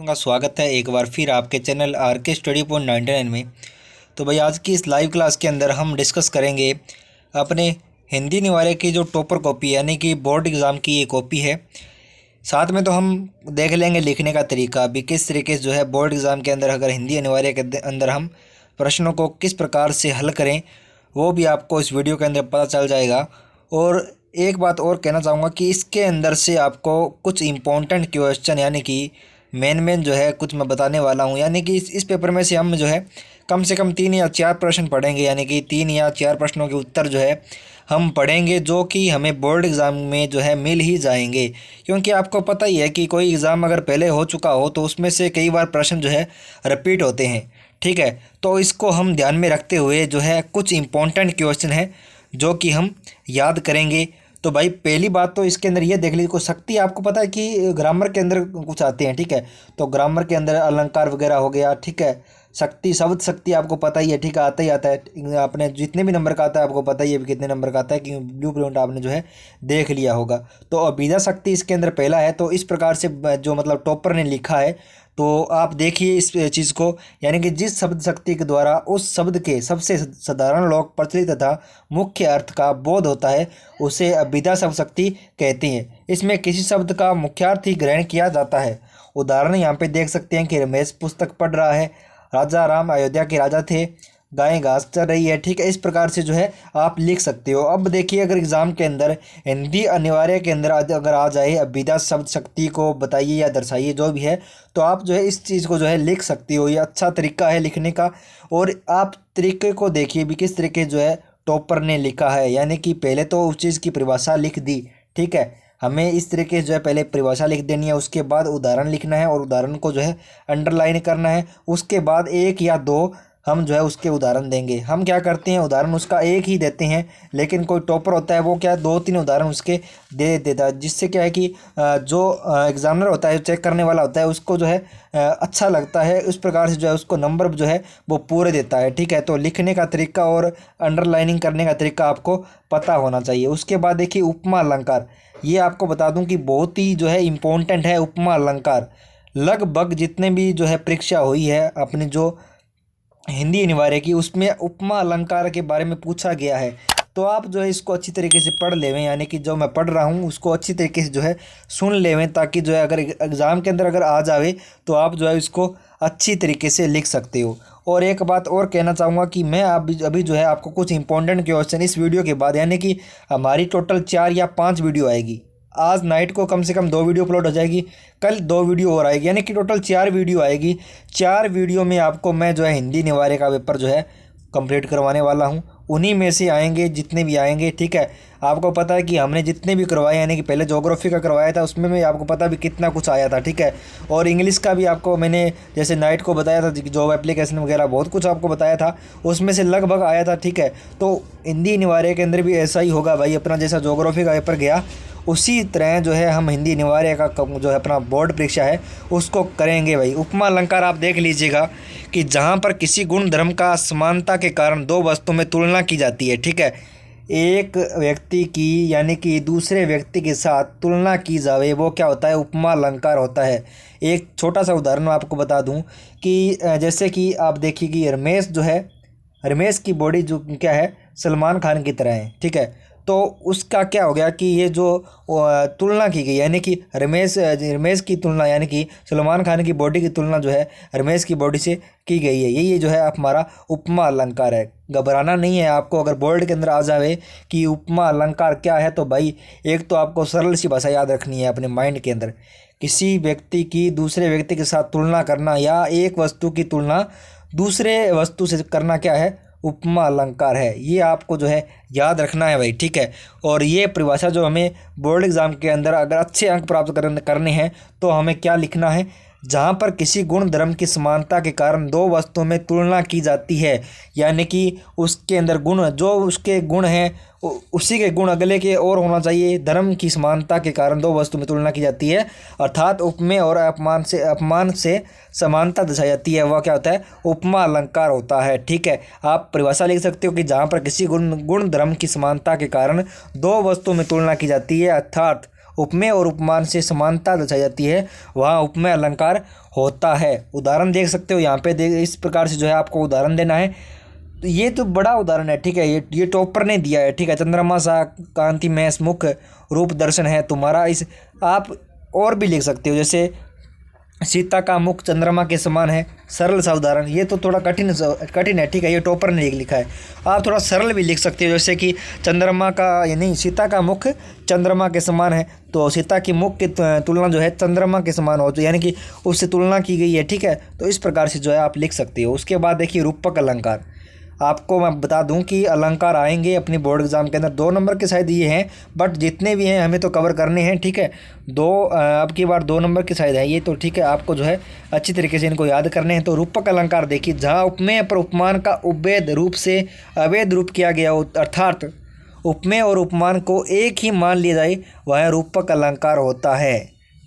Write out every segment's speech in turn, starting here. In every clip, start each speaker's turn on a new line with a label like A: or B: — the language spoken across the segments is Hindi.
A: का स्वागत है एक बार फिर आपके चैनल आर के स्टडी पॉइंट 99 में। तो भाई आज की इस लाइव क्लास के अंदर हम डिस्कस करेंगे अपने हिंदी निवार्य की जो टॉपर कॉपी यानी कि बोर्ड एग्ज़ाम की ये कॉपी है। साथ में तो हम देख लेंगे लिखने का तरीका भी किस तरीके से जो है बोर्ड एग्ज़ाम के अंदर अगर हिंदी अनिवार्य के अंदर हम प्रश्नों को किस प्रकार से हल करें वो भी आपको इस वीडियो के अंदर पता चल जाएगा। और एक बात और कहना चाहूँगा कि इसके अंदर से आपको कुछ इम्पोर्टेंट क्वेश्चन यानी कि मेन जो है कुछ मैं बताने वाला हूँ, यानी कि इस पेपर में से हम जो है कम से कम 3 या 4 प्रश्न पढ़ेंगे, यानी कि 3 या 4 प्रश्नों के उत्तर जो है हम पढ़ेंगे जो कि हमें बोर्ड एग्ज़ाम में जो है मिल ही जाएंगे। क्योंकि आपको पता ही है कि कोई एग्ज़ाम अगर पहले हो चुका हो तो उसमें से कई बार प्रश्न जो है रिपीट होते हैं। ठीक है, तो इसको हम ध्यान में रखते हुए जो है कुछ इम्पोर्टेंट क्वेश्चन है जो कि हम याद करेंगे। तो भाई पहली बात तो इसके अंदर ये देख लीजिए, कुछ शक्ति आपको पता है कि ग्रामर के अंदर कुछ आते हैं। ठीक है, तो ग्रामर के अंदर अलंकार वगैरह हो गया। ठीक है, शक्ति शब्द शक्ति आपको पता ही है। ठीक है, आता ही आता है, आपने जितने भी नंबर का आता है आपको पता ही है कितने नंबर का आता है, कि ब्लू प्रिंट आपने जो है देख लिया होगा। तो अभिधा शक्ति इसके अंदर पहला है। तो इस प्रकार से जो मतलब टॉपर ने लिखा है तो आप देखिए इस चीज़ को, यानी कि जिस शब्द शक्ति के द्वारा उस शब्द के सबसे साधारण लोक प्रचलित तथा मुख्य अर्थ का बोध होता है उसे अभिधा शब्द शक्ति कहते हैं। इसमें किसी शब्द का मुख्यार्थ ही ग्रहण किया जाता है। उदाहरण यहाँ पे देख सकते हैं कि रमेश पुस्तक पढ़ रहा है, राजा राम अयोध्या के राजा थे, गायें घास चर रही है। ठीक है, इस प्रकार से जो है आप लिख सकते हो। अब देखिए अगर एग्ज़ाम के अंदर हिंदी अनिवार्य के अंदर अगर आ जाए अभिधा शब्द शक्ति को बताइए या दर्शाइए जो भी है, तो आप जो है इस चीज़ को जो है लिख सकते हो। ये अच्छा तरीका है लिखने का। और आप तरीके को देखिए भी किस तरीके जो है टॉपर ने लिखा है, यानी कि पहले तो उस चीज़ की परिभाषा लिख दी। ठीक है, हमें इस तरीके जो है पहले परिभाषा लिख देनी है, उसके बाद उदाहरण लिखना है और उदाहरण को जो है अंडरलाइन करना है। उसके बाद 1 या 2 हम जो है उसके उदाहरण देंगे। हम क्या करते हैं उदाहरण उसका एक ही देते हैं, लेकिन कोई टॉपर होता है वो क्या 2-3 उदाहरण उसके दे देता है, जिससे क्या है कि जो एग्जामिनर होता है चेक करने वाला होता है उसको जो है अच्छा लगता है। उस प्रकार से जो है उसको नंबर जो है वो पूरे देता है। ठीक है, तो लिखने का तरीका और अंडरलाइनिंग करने का तरीका आपको पता होना चाहिए। उसके बाद देखिए उपमा अलंकार, ये आपको बता दूं कि बहुत ही जो है इम्पोर्टेंट है उपमा अलंकार। लगभग जितने भी जो है परीक्षा हुई है अपनी जो हिंदी अनिवार्य की, उसमें उपमा अलंकार के बारे में पूछा गया है। तो आप जो है इसको अच्छी तरीके से पढ़ लेवें, यानी कि जो मैं पढ़ रहा हूँ उसको अच्छी तरीके से जो है सुन लेवें, ताकि जो है अगर एग्ज़ाम के अंदर अगर आ जावे तो आप जो है इसको अच्छी तरीके से लिख सकते हो। और एक बात और कहना चाहूँगा कि मैं अभी जो है आपको कुछ इंपॉर्टेंट क्वेश्चन इस वीडियो के बाद, यानी कि हमारी टोटल 4 या 5 वीडियो आएगी। आज नाइट को कम से कम 2 वीडियो अपलोड हो जाएगी, कल 2 वीडियो और आएगी, यानी कि टोटल 4 वीडियो आएगी। 4 वीडियो में आपको मैं जो है हिंदी निवार्य का पेपर जो है कंप्लीट करवाने वाला हूँ। उन्हीं में से आएंगे जितने भी आएंगे। ठीक है, आपको पता है कि हमने जितने भी करवाए, यानी कि पहले ज्योग्राफी का करवाया था उसमें भी आपको पता भी कितना कुछ आया था। ठीक है, और इंग्लिश का भी आपको मैंने जैसे नाइट को बताया था, जॉब एप्लीकेशन वगैरह बहुत कुछ आपको बताया था, उसमें से लगभग आया था। ठीक है, तो हिंदी निवार्य के अंदर भी ऐसा ही होगा भाई, अपना जैसा ज्योग्राफी का पेपर गया उसी तरह जो है हम हिंदी निवार्य का जो है अपना बोर्ड परीक्षा है उसको करेंगे भाई। उपमा अलंकार आप देख लीजिएगा कि जहाँ पर किसी गुण धर्म का समानता के कारण 2 वस्तुओं में तुलना की जाती है। ठीक है, एक व्यक्ति की यानी कि दूसरे व्यक्ति के साथ तुलना की जावे वो क्या होता है, उपमा अलंकार होता है। एक छोटा सा उदाहरण मैं आपको बता दूं कि जैसे कि आप देखिए कि रमेश की बॉडी जो क्या है सलमान खान की तरह है। ठीक है, तो उसका क्या हो गया कि ये जो तुलना की गई, यानी कि रमेश की तुलना, यानी कि सलमान खान की बॉडी की तुलना जो है रमेश की बॉडी से की गई है। ये जो है हमारा उपमा अलंकार है। घबराना नहीं है आपको, अगर बोर्ड के अंदर आ जावे कि उपमा अलंकार क्या है तो भाई एक तो आपको सरल सी भाषा याद रखनी है अपने माइंड के अंदर। किसी व्यक्ति की दूसरे व्यक्ति के साथ तुलना करना या एक वस्तु की तुलना दूसरे वस्तु से करना क्या है, उपमा अलंकार है। ये आपको जो है याद रखना है भाई। ठीक है, और ये परिभाषा जो हमें बोर्ड एग्ज़ाम के अंदर अगर अच्छे अंक प्राप्त करने हैं तो हमें क्या लिखना है, जहाँ पर किसी गुण धर्म की समानता के कारण 2 वस्तुओं में तुलना की जाती है, यानी कि उसके अंदर गुण जो उसके गुण हैं उसी के गुण अगले के और होना चाहिए। धर्म की समानता के कारण 2 वस्तु में तुलना की जाती है, अर्थात उपमेय और अपमान से समानता दर्शाई जाती है, वह क्या होता है, उपमा अलंकार होता है। ठीक है, आप परिभाषा लिख सकते हो कि जहाँ पर किसी गुण धर्म की समानता के कारण 2 वस्तुओं में तुलना की जाती है, अर्थात उपमेय और उपमान से समानता दर्शाई जाती है वहाँ उपमेय अलंकार होता है। उदाहरण देख सकते हो यहाँ पे, देख इस प्रकार से जो है आपको उदाहरण देना है। तो ये तो बड़ा उदाहरण है, ठीक है, ये टॉपर ने दिया है, ठीक है। चंद्रमा सा कांति में मुख रूप दर्शन है तुम्हारा। इस आप और भी लिख सकते हो, जैसे सीता का मुख चंद्रमा के समान है, सरल सा उदाहरण। ये तो थोड़ा कठिन है, ठीक है, ये टॉपर ने लिखा है। आप थोड़ा सरल भी लिख सकते हो, जैसे कि चंद्रमा का यानी सीता का मुख चंद्रमा के समान है, तो सीता की मुख की तुलना जो है चंद्रमा के समान हो, तो यानी कि उससे तुलना की गई है, ठीक है। तो इस प्रकार से जो है आप लिख सकते हो। उसके बाद देखिए रूपक अलंकार। आपको मैं बता दूं कि अलंकार आएंगे अपनी बोर्ड एग्जाम के अंदर 2 नंबर के शायद ये हैं, बट जितने भी हैं हमें तो कवर करने हैं, ठीक है। अब की बार 2 नंबर के शायद है ये, तो ठीक है, आपको जो है अच्छी तरीके से इनको याद करने हैं। तो रूपक अलंकार देखिए, जहाँ उपमेय पर उपमान का उवैध रूप से अवैध रूप किया गया हो, अर्थात उपमेय और उपमान को एक ही मान लिया जाए, वह रूपक अलंकार होता है,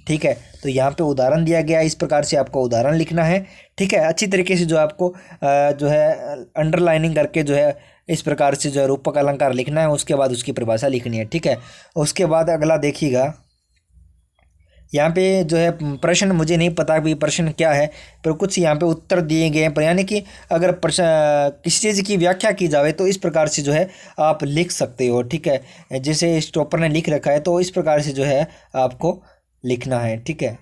A: ठीक है। तो यहाँ पे उदाहरण दिया गया, इस प्रकार से आपको उदाहरण लिखना है, ठीक है। अच्छी तरीके से जो आपको जो है अंडरलाइनिंग करके जो है इस प्रकार से जो है रूपक अलंकार लिखना है। उसके बाद उसकी परिभाषा लिखनी है, ठीक है। उसके बाद अगला देखिएगा, यहाँ पे जो है प्रश्न मुझे नहीं पता कि प्रश्न क्या है, पर कुछ यहाँ पे उत्तर दिए गए हैं। पर यानी कि अगर प्रश्न किसी चीज़ की व्याख्या की जाए तो इस प्रकार से जो है आप लिख सकते हो, ठीक है। जैसे इस टॉपर ने लिख रखा है, तो इस प्रकार से जो है आपको लिखना है, ठीक है।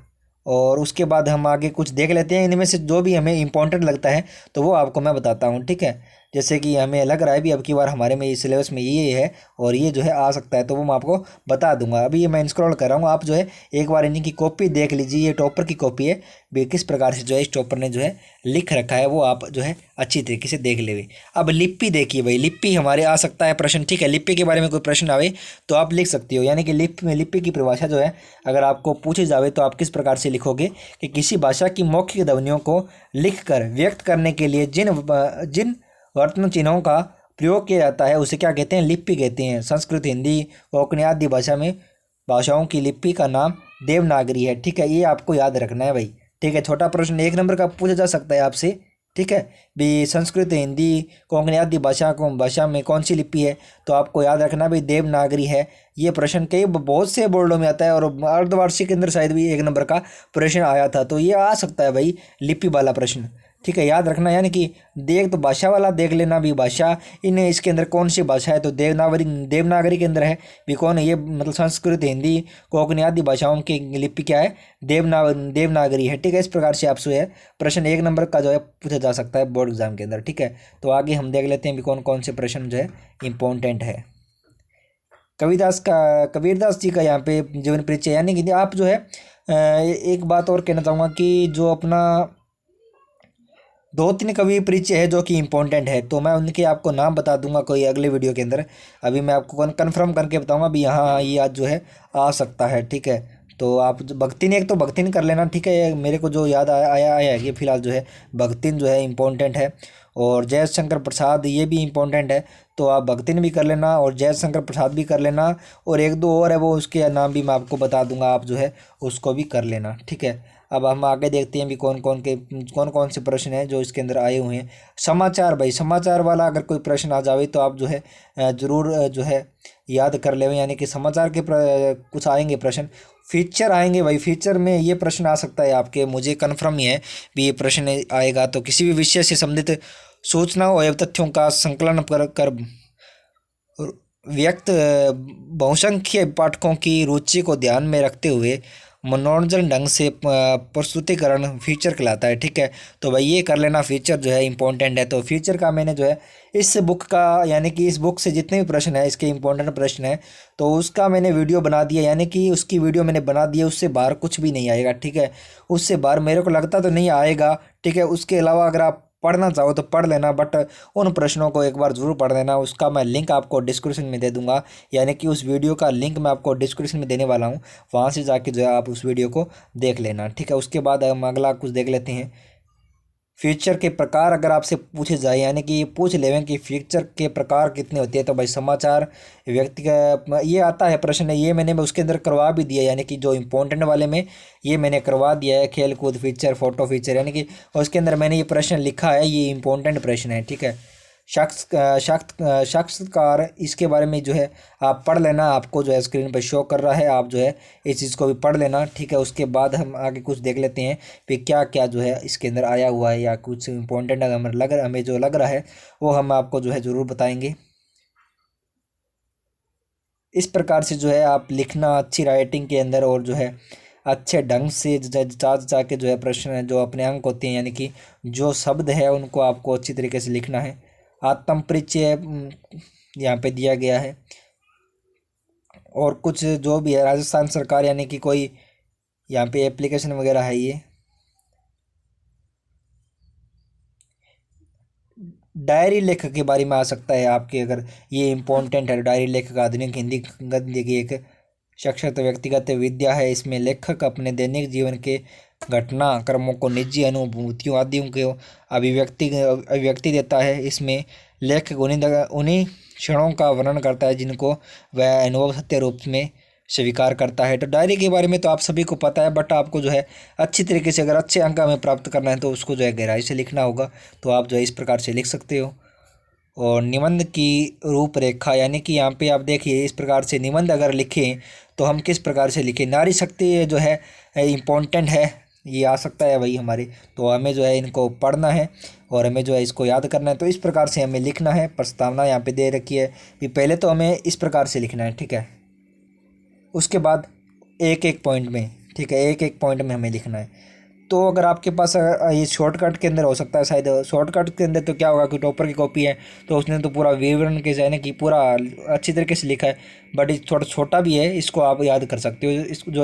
A: और उसके बाद हम आगे कुछ देख लेते हैं, इनमें से जो भी हमें इम्पोर्टेंट लगता है तो वो आपको मैं बताता हूँ, ठीक है। जैसे कि हमें लग रहा है भी अब की बार हमारे में इस सिलेबस में ये है और ये जो है आ सकता है, तो वो मैं आपको बता दूंगा। अभी ये मैं स्क्रॉल कर रहा हूँ, आप जो है एक बार इन्हीं की कॉपी देख लीजिए। ये टॉपर की कॉपी है, भी किस प्रकार से जो है इस टॉपर ने जो है लिख रखा है वो आप जो है अच्छी तरीके से देख ले। अब लिपि देखिए भाई, लिपि हमारे आ सकता है प्रश्न, ठीक है। लिपि के बारे में कोई प्रश्न आवे तो आप लिख सकते हो, यानी कि लिपि की परिभाषा जो है अगर आपको पूछी जावे तो आप किस प्रकार से लिखोगे कि किसी भाषा की मौखिक ध्वनियों को लिखकर व्यक्त करने के लिए जिन वर्तमान चिन्हों का प्रयोग किया जाता है उसे क्या कहते हैं, लिपि कहते हैं। संस्कृत, हिंदी, कोंकणी आदि भाषाओं की लिपि का नाम देवनागरी है, ठीक है। ये आपको याद रखना है भाई, ठीक है। छोटा प्रश्न 1 नंबर का पूछा जा सकता है आपसे, ठीक है। भी संस्कृत, हिंदी, कोंकणी आदि भाषा में कौन सी लिपि है, तो आपको याद रखना भाई देवनागरी है। ये प्रश्न कई बहुत से बोर्डों में आता है और अर्धवार्षिक के अंदर शायद भी 1 नंबर का प्रश्न आया था, तो ये आ सकता है भाई लिपि वाला प्रश्न, ठीक है। याद रखना, यानी कि देख तो भाषा वाला देख लेना भी, भाषा इन्हें इसके अंदर कौन सी भाषा है, तो देवनागरी के अंदर है भी कौन है ये, मतलब संस्कृत, हिंदी, कोंकणी आदि भाषाओं की लिपि क्या है, देवनागरी है, ठीक है। इस प्रकार से आपसे है प्रश्न 1 नंबर का जो है पूछा जा सकता है बोर्ड एग्जाम के अंदर, ठीक है। तो आगे हम देख लेते हैं भी कौन कौन से प्रश्न जो है इम्पोर्टेंट है। कबीरदास जी का यहाँ पे जीवन परिचय, यानी कि आप जो है एक बात और कहना चाहूँगा कि जो अपना 2-3 कवि परिचय है जो कि इम्पोर्टेंट है, तो मैं उनके आपको नाम बता दूंगा कोई अगले वीडियो के अंदर। अभी मैं आपको कन्फर्म करके बताऊंगा भी यहाँ ये आज जो है आ सकता है, ठीक है। तो आप जो भक्तिन, एक तो भक्तिन कर लेना, ठीक है। मेरे को जो याद आया है कि फिलहाल जो है भक्तिन जो है इम्पोर्टेंट है, और जयशंकर प्रसाद ये भी इम्पोर्टेंट है, तो आप भक्तिन भी कर लेना और जयशंकर प्रसाद भी कर लेना। और 1-2 और है, वो उसके नाम भी मैं आपको बता दूंगा, आप जो है उसको भी कर लेना, ठीक है। अब हम आगे देखते हैं भी कौन कौन से प्रश्न हैं जो इसके अंदर आए हुए हैं। समाचार भाई, समाचार वाला अगर कोई प्रश्न आ जावे तो आप जो है ज़रूर जो है याद कर ले, यानी कि समाचार के कुछ आएंगे प्रश्न। फीचर आएंगे भाई, फीचर में ये प्रश्न आ सकता है आपके, मुझे कन्फर्म ही है भी ये प्रश्न आएगा। तो किसी भी विषय से संबंधित सूचनाओं एवं तथ्यों का संकलन कर व्यक्त बहुसंख्य पाठकों की रुचि को ध्यान में रखते हुए मनोरंजन ढंग से प्रस्तुतिकरण फीचर कहलाता है, ठीक है। तो भाई ये कर लेना, फीचर जो है इंपॉर्टेंट है। तो फीचर का मैंने जो है इस बुक का, यानी कि इस बुक से जितने भी प्रश्न है इसके इंपॉर्टेंट प्रश्न है, तो उसका मैंने वीडियो बना दिया, यानी कि उसकी वीडियो मैंने बना दी है। उससे बाहर कुछ भी नहीं आएगा, ठीक है। उससे बाहर मेरे को लगता तो नहीं आएगा, ठीक है। उसके अलावा अगर आप पढ़ना चाहो तो पढ़ लेना, बट उन प्रश्नों को एक बार ज़रूर पढ़ लेना। उसका मैं लिंक आपको डिस्क्रिप्शन में दे दूंगा, यानी कि उस वीडियो का लिंक मैं आपको डिस्क्रिप्शन में देने वाला हूँ, वहाँ से जाके जो है आप उस वीडियो को देख लेना, ठीक है। उसके बाद हम अगला कुछ देख लेते हैं। फीचर के प्रकार अगर आपसे पूछे जाए, यानी कि पूछ लेवें कि फीचर के प्रकार कितने होते हैं, तो भाई समाचार, व्यक्ति का ये आता है प्रश्न, ये मैंने उसके अंदर करवा भी दिया, यानी कि जो इम्पोर्टेंट वाले में ये मैंने करवा दिया है। खेल कूद फीचर, फोटो फीचर, यानी कि उसके अंदर मैंने ये प्रश्न लिखा है, ये इम्पोर्टेंट प्रश्न है, ठीक है। साक्षात्कार, इसके बारे में जो है आप पढ़ लेना। आपको जो है स्क्रीन पर शो कर रहा है, आप जो है इस चीज़ को भी पढ़ लेना, ठीक है। उसके बाद हम आगे कुछ देख लेते हैं कि क्या क्या जो है इसके अंदर आया हुआ है, या कुछ इंपॉर्टेंट अगर हमें जो लग रहा है वो हम आपको जो है ज़रूर बताएंगे। इस प्रकार से जो है आप लिखना अच्छी राइटिंग के अंदर, और जो है अच्छे ढंग से जा के जो है प्रश्न जो अपने अंक होते हैं, यानी कि जो शब्द है उनको आपको अच्छी तरीके से लिखना है। आत्म परिचय यहाँ पे दिया गया है, और कुछ जो भी है राजस्थान सरकार, यानी कि कोई यहाँ पे एप्लीकेशन वगैरह है। ये डायरी लेखक के बारे में आ सकता है आपके, अगर ये इम्पोर्टेंट है। डायरी लेखक आधुनिक हिंदी गद्य की एक सशक्त व्यक्तिगत विद्या है। इसमें लेखक अपने दैनिक जीवन के घटना क्रमों को, निजी अनुभूतियों आदि को अभिव्यक्ति देता है। इसमें लेखक उन्हीं क्षणों का वर्णन करता है जिनको वह अनुभव सत्य रूप में स्वीकार करता है। तो डायरी के बारे में तो आप सभी को पता है, बट आपको जो है अच्छी तरीके से, अगर अच्छे अंक हमें प्राप्त करना है तो उसको जो है गहराई से लिखना होगा। तो आप जो है इस प्रकार से लिख सकते हो। और निबंध की रूपरेखा, यानी कि यहाँ पे आप देखिए इस प्रकार से निबंध अगर लिखें तो हम किस प्रकार से लिखें। नारी शक्ति जो है इम्पोर्टेंट है, ये आ सकता है भाई हमारे, तो हमें जो है इनको पढ़ना है और हमें जो है इसको याद करना है। तो इस प्रकार से हमें लिखना है। प्रस्तावना यहाँ पे दे रखी है कि पहले तो हमें इस प्रकार से लिखना है, ठीक है। उसके बाद एक एक पॉइंट में, ठीक है, एक एक पॉइंट में हमें लिखना है। तो अगर आपके पास ये शॉर्टकट के अंदर हो सकता है, शायद शॉर्टकट के अंदर तो क्या होगा कि टॉपर की कॉपी है तो उसने तो पूरा विवरण के जाने कि पूरा अच्छी तरीके से लिखा है, बट ये थोड़ा छोटा भी है, इसको आप याद कर सकते हो।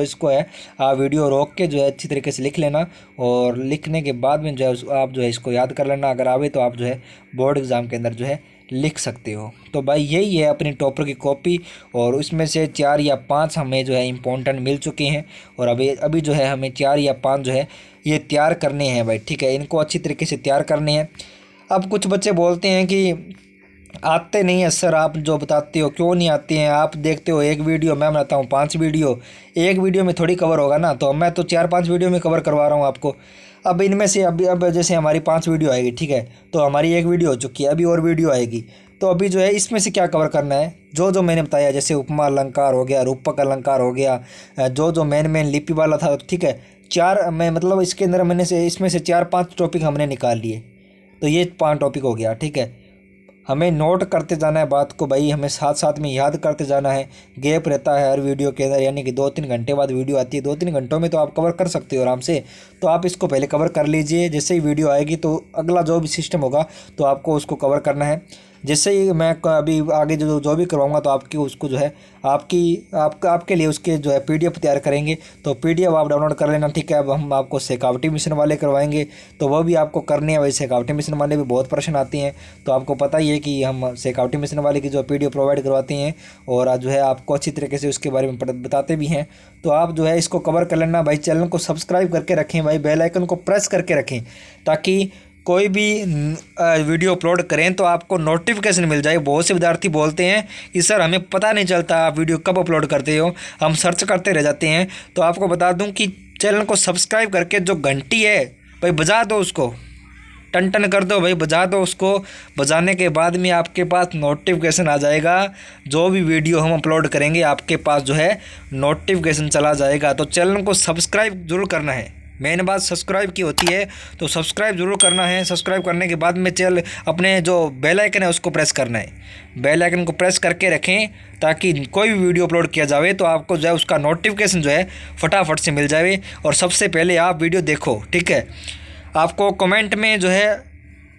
A: इसको है आप वीडियो रोक के जो है अच्छी तरीके से लिख लेना, और लिखने के बाद में जो है आप जो है इसको याद कर लेना। अगर आवे तो आप जो है बोर्ड एग्ज़ाम के अंदर जो है लिख सकते हो। तो भाई यही है अपनी टॉपर की कॉपी, और उसमें से 4 या 5 हमें जो है इम्पोर्टेंट मिल चुके हैं, और अभी जो है हमें 4 या 5 जो है ये तैयार करने हैं भाई, ठीक है। इनको अच्छी तरीके से तैयार करने हैं। अब कुछ बच्चे बोलते हैं कि आते नहीं है सर, आप जो बताते हो क्यों नहीं आते हैं। आप देखते हो एक वीडियो, मैं बनाता हूँ 5 वीडियो, एक वीडियो में थोड़ी कवर होगा ना, तो मैं तो 4-5 वीडियो में कवर करवा रहा हूँ आपको। अब इनमें से अब जैसे हमारी 5 वीडियो आएगी, ठीक है, तो हमारी एक वीडियो हो चुकी है, अभी और वीडियो आएगी। तो अभी जो है इसमें से क्या कवर करना है, जो मैंने बताया, जैसे उपमा अलंकार हो गया, रूपक अलंकार हो गया, जो मेन लिपि वाला था, ठीक है। 4 मैं मतलब इसके अंदर इसमें से 4-5 टॉपिक हमने निकाल लिए, तो ये 5 टॉपिक हो गया, ठीक है। हमें नोट करते जाना है बात को भाई, हमें साथ साथ में याद करते जाना है। गैप रहता है हर वीडियो के अंदर, यानी कि 2-3 घंटे बाद वीडियो आती है। 2-3 घंटों में तो आप कवर कर सकते हो आराम से, तो आप इसको पहले कवर कर लीजिए। जैसे ही वीडियो आएगी तो अगला जो भी सिस्टम होगा तो आपको उसको कवर करना है। जैसे ही मैं अभी आगे जो भी करवाऊंगा तो आपकी उसको जो है आपके लिए उसके जो है PDF तैयार करेंगे, तो PDF आप डाउनलोड कर लेना, ठीक है। अब हम आपको शेखावटी मिशन वाले करवाएंगे, तो वो भी आपको करने हैं। वैसे शेखावटी मिशन वाले भी बहुत प्रश्न आते हैं, तो आपको पता ही है कि हम शेखावटी मिशन वाले की जो PDF प्रोवाइड करवाते हैं, और जो है आपको अच्छी तरीके से उसके बारे में बताते भी हैं। तो आप जो है इसको कवर कर लेना भाई। चैनल को सब्सक्राइब करके रखें भाई, बेल आइकन को प्रेस करके रखें, ताकि कोई भी वीडियो अपलोड करें तो आपको नोटिफिकेशन मिल जाए। बहुत से विद्यार्थी बोलते हैं कि सर हमें पता नहीं चलता आप वीडियो कब अपलोड करते हो, हम सर्च करते रह जाते हैं। तो आपको बता दूं कि चैनल को सब्सक्राइब करके जो घंटी है भाई बजा दो, उसको टन टन कर दो भाई, बजा दो उसको। बजाने के बाद में आपके पास नोटिफिकेशन आ जाएगा, जो भी वीडियो हम अपलोड करेंगे आपके पास जो है नोटिफिकेशन चला जाएगा। तो चैनल को सब्सक्राइब जरूर करना है, मेन बात सब्सक्राइब की होती है, तो सब्सक्राइब जरूर करना है। सब्सक्राइब करने के बाद में अपने जो बेल आइकन है उसको प्रेस करना है। बेल आइकन को प्रेस करके रखें, ताकि कोई भी वीडियो अपलोड किया जाए तो आपको जो है उसका नोटिफिकेशन जो है फटाफट से मिल जाए, और सबसे पहले आप वीडियो देखो, ठीक है। आपको कमेंट में जो है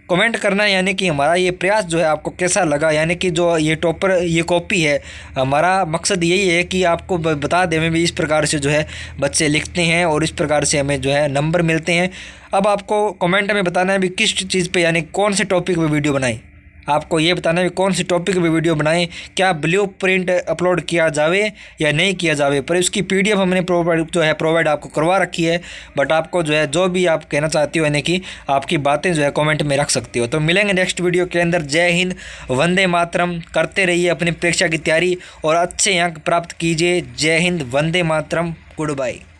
A: कमेंट करना है, यानी कि हमारा ये प्रयास जो है आपको कैसा लगा। यानी कि जो ये टॉपर ये कॉपी है, हमारा मकसद यही है कि आपको बता दें हमें भी इस प्रकार से जो है बच्चे लिखते हैं, और इस प्रकार से हमें जो है नंबर मिलते हैं। अब आपको कमेंट में बताना है भी किस चीज़ पे, यानी कौन से टॉपिक पे वीडियो बनाएं। आपको ये बताना है कौन सी टॉपिक पे वीडियो बनाएं, क्या ब्लूप्रिंट अपलोड किया जावे या नहीं किया जावे। पर उसकी PDF हमने प्रोवाइड आपको करवा रखी है, बट आपको जो है जो भी आप कहना चाहती हो, यानी कि आपकी बातें जो है कमेंट में रख सकती हो। तो मिलेंगे नेक्स्ट वीडियो के अंदर। जय हिंद, वंदे मातरम। करते रहिए अपनी परीक्षा की तैयारी और अच्छे अंक प्राप्त कीजिए। जय हिंद, वंदे मातरम, गुड बाय।